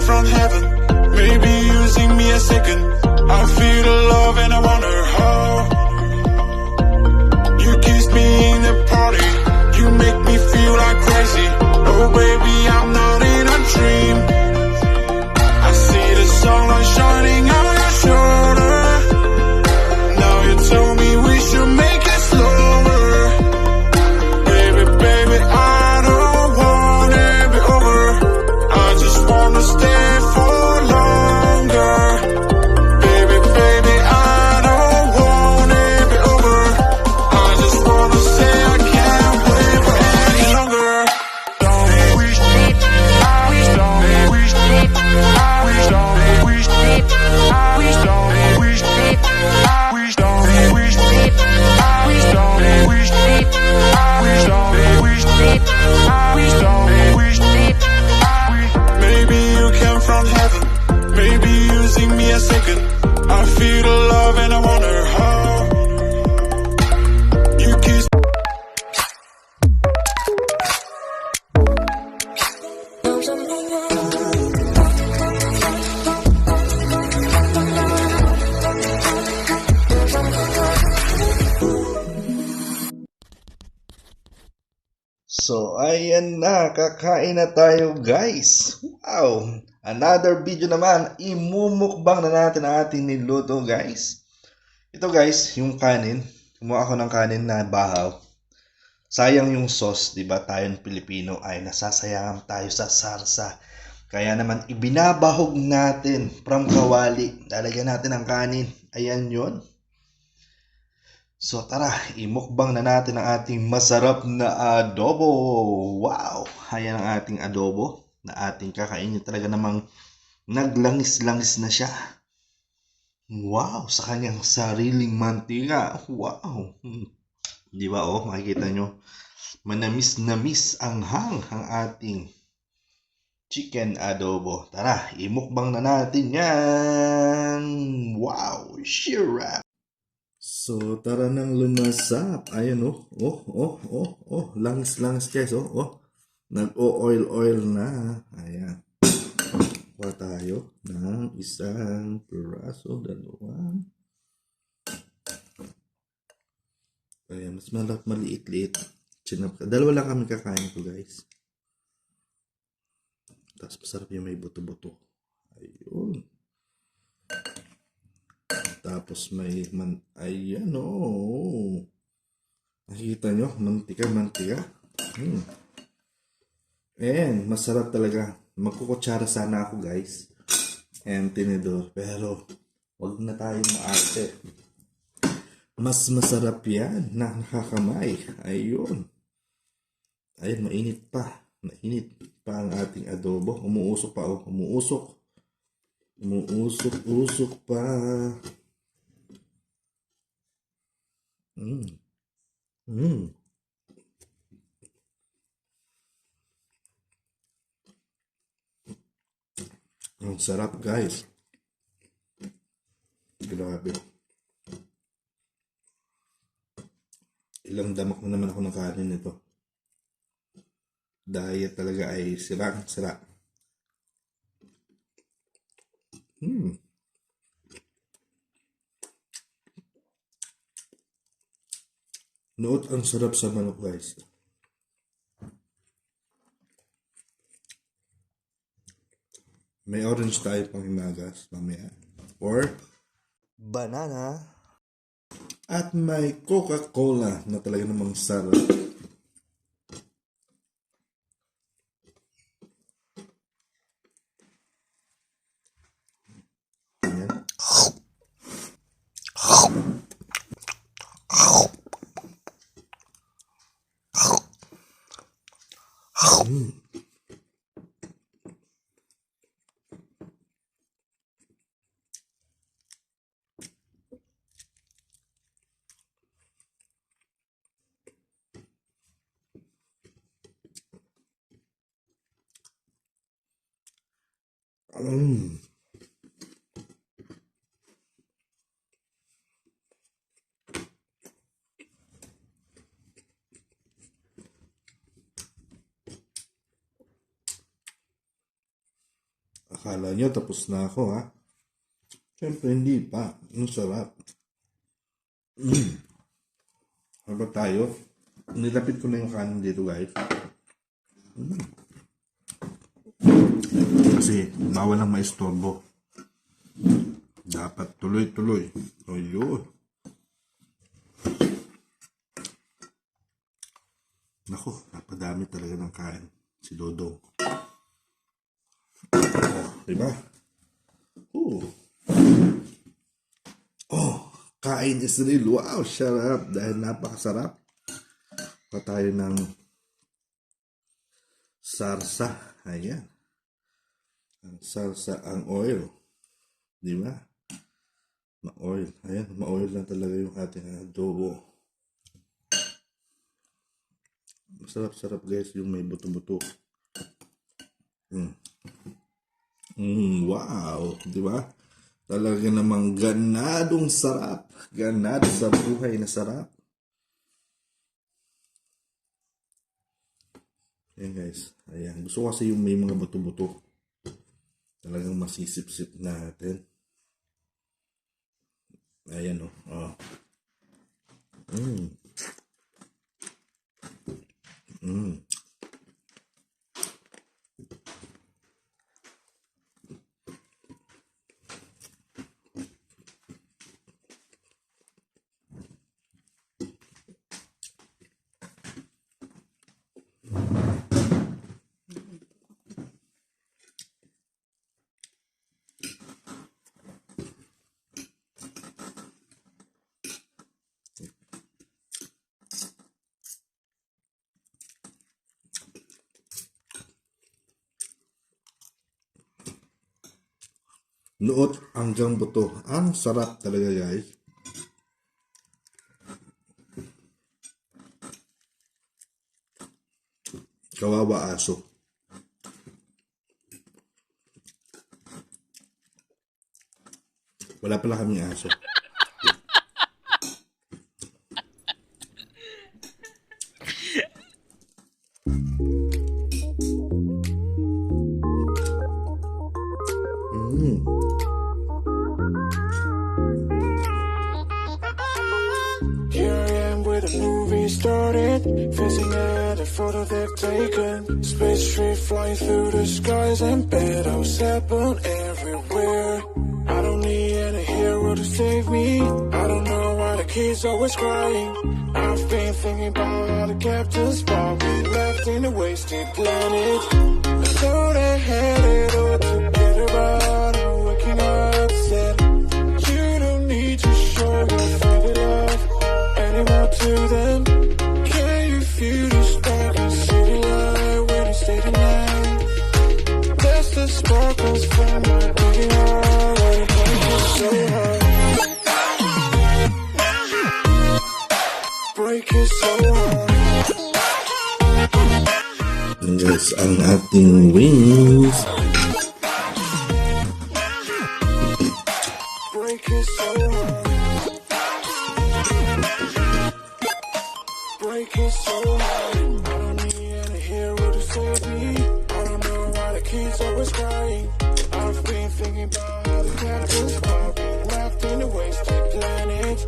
came from heaven. Maybe using me a second. I feel the love and I wonder how. You kissed me in the party. You make me feel like crazy. Oh baby, I'm not in a dream. I see the sunlight shining on your shoulder. Now you tell me we should make it slower. Baby, baby, I don't want it be over. I just wanna stay for longer. Baby, baby, I don't want it be over. I just wanna say I can't wait for any longer. Don't wish, I wish, don't wish, I wish, don't wish, I wish, don't wish, I wish, don't wish, I wish, don't wish, I wish, don't wish, I wish, don't wish, I wish. Maybe you came from heaven. Maybe using me a second. I feel the love and I wonder how. You kiss. So, ayan na, kakain na tayo guys. Wow! Another video naman, imumukbang na natin ang ating niluto guys. Ito guys, yung kanin. Kumuha ako ng kanin na bahaw. Sayang yung sauce, diba? Tayong Pilipino ay nasasayangan tayo sa sarsa. Kaya naman ibinabahog natin from kawali. Lalagyan natin ang kanin. Ayan yun. So tara, imukbang na natin ang ating masarap na adobo. Wow! Ayan ang ating adobo na ating kakainin. Talaga namang naglangis-langis na siya. Wow! Sa kanyang sariling mantika. Wow! Di ba oh, makikita nyo? Manamis-namis ang ang ating chicken adobo. Tara, imukbang na natin yan. Wow! Sarap! So, tara nang lumasap. Ayan, langis-langis guys, Nag-o-oil-oil na. Ayan. Kuha tayo ng isang piraso, dalawa. Ayan, mas maliit-liit. Dalawa lang kami kakain ko guys. Tapos masarap yung may buto-buto. Ayun. Tapos may ayan nakikita nyo, mantika. And masarap talaga. Magkukutsara sana ako guys. And tinidor. Pero wag na tayo maarte. Mas masarap yan na nakakamay. Ayun. Ayun, mainit pa. Mainit pa ang ating adobo. Umuusok pa Umuusok pa. Ang sarap guys. Grabe. Ilang damak na naman ako ng kanin nito. Dahil talaga ay sira. Noot ang sarap sa manok guys. May orange tayo pang himagas mamaya. Or banana. At may Coca-Cola na talaga namang sarap. Ayan. Akala nyo tapos na ako, ha? Siyempre hindi pa. Ang sarap. Haba tayo. Nilapit ko na yung kanin dito, guys. Kasi bawal lang maistorbo. Dapat tuloy-tuloy. O yun. Naku, napadami talaga ng kain. Si Dodong. Diba? Kain is real. Wow, sarap. Dahil napakasarap. Pa tayo ng sarsa. Ayan. Ang sarsa, ang oil. Diba? Ma-oil. Ayan, ma-oil lang talaga yung ating adobo. Masarap-sarap guys yung may buto-buto. Wow, di ba? Talaga namang ganadong sarap. Ganado sa buhay na sarap. Ayan guys. Ayan. Gusto ko kasi yung may mga buto-buto. Talagang masisip-sip natin. Ayan o. Oh. Noot hanggang buto. Ang sarap talaga guys. Kawawa aso. Wala pala kaming aso. Started facing at a photo they've taken. Space tree flying through the skies and battles happen everywhere. I don't need any hero to save me. I don't know why the kids always crying. I've been thinking about how the captain's probably left in a wasted planet. I thought I had it all together, but I'm waking up sad. You don't need to show your father love anymore to them. Feel the spark and city light when you stay the night. That's the sparkles from my beating heart. Let it break it so hard. Break it so hard. Yes, ang ating wings. Break it so hard. Break it so hard. I don't need any hero to save me. I don't know why the kids always crying. I've been thinking about how the captain's probably left in a wasted planet.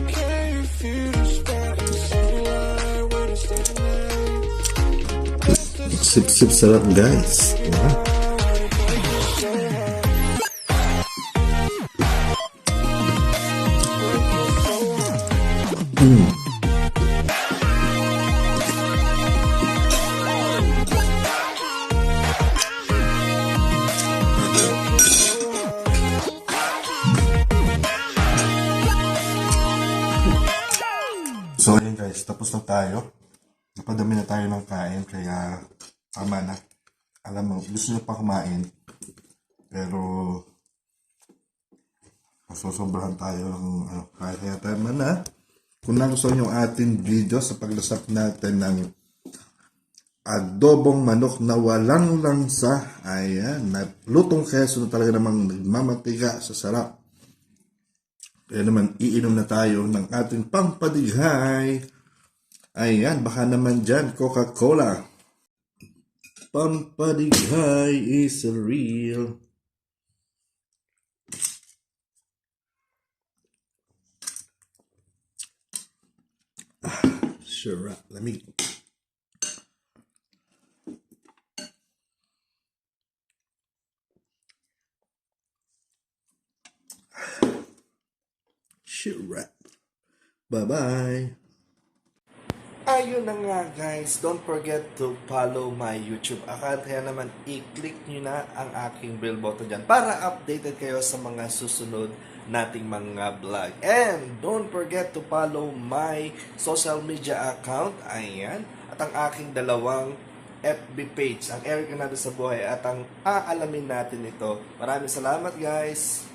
Can you feel the spark and city light when you stay the night? Sip-sip sarap guys. Yeah. So ayun guys, tapos na tayo. Napadami na tayo ng kain, kaya tama na. Alam mo, gusto nyo pa kumain, pero masosobrahan tayo ng kaya tama na. Kung nagustuhan nyo yung ating video sa paglasap natin ng adobong manok na walang langsa, ayan, na Lutong Quezon na talaga namang nagmamatiga sa sarap. Kaya naman, iinom na tayo ng ating pampadighay. Ayan, baka naman dyan, Coca-Cola. Pampadighay is real. Sarap. Let me... Sarap. Bye-bye. Ayun na nga guys, don't forget to follow my YouTube account. Kaya naman i-click nyo na ang aking bell button dyan para updated kayo sa mga susunod nating mga vlog. And don't forget to follow my social media account. Ayan. At ang aking dalawang FB page, ang Eric na sa buhay at ang aalamin natin ito. Maraming salamat guys.